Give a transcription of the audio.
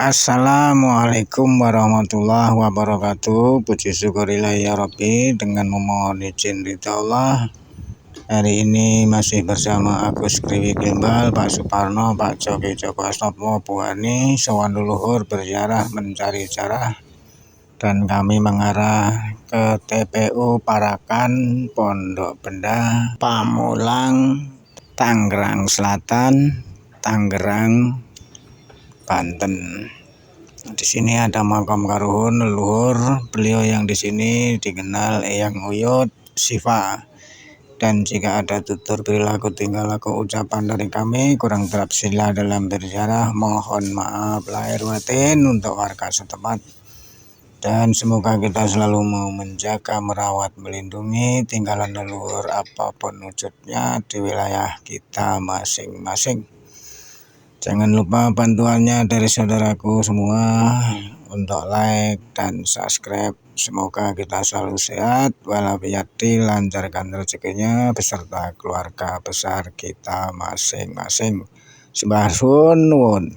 Assalamualaikum warahmatullahi wabarakatuh. Puji syukurillah ya Rabbi, dengan memohon izin ridha Allah. Hari ini masih bersama Agus Kriwi Gimbal, Pak Suparno, Pak Joki Joko Asnopo, Bu Ani, Sowan Leluhur berziarah mencari jarah, dan kami mengarah ke TPU Parakan, Pondok Benda, Pamulang, Tangerang Selatan, Tangerang, Banten. Di sini ada makam karuhun leluhur beliau yang di sini dikenal Eyang Uyut Siva. Dan jika ada tutur perilaku tingkah laku ucapan dari kami kurang terapsila dalam berziarah, mohon maaf lahir batin untuk warga setempat. Dan semoga kita selalu mau menjaga, merawat, melindungi tinggalan leluhur apapun wujudnya di wilayah kita masing-masing. Jangan lupa bantuannya dari saudaraku semua untuk like dan subscribe. Semoga kita selalu sehat walafiat, dilancarkan rezekinya beserta keluarga besar kita masing-masing. Sembah suwun.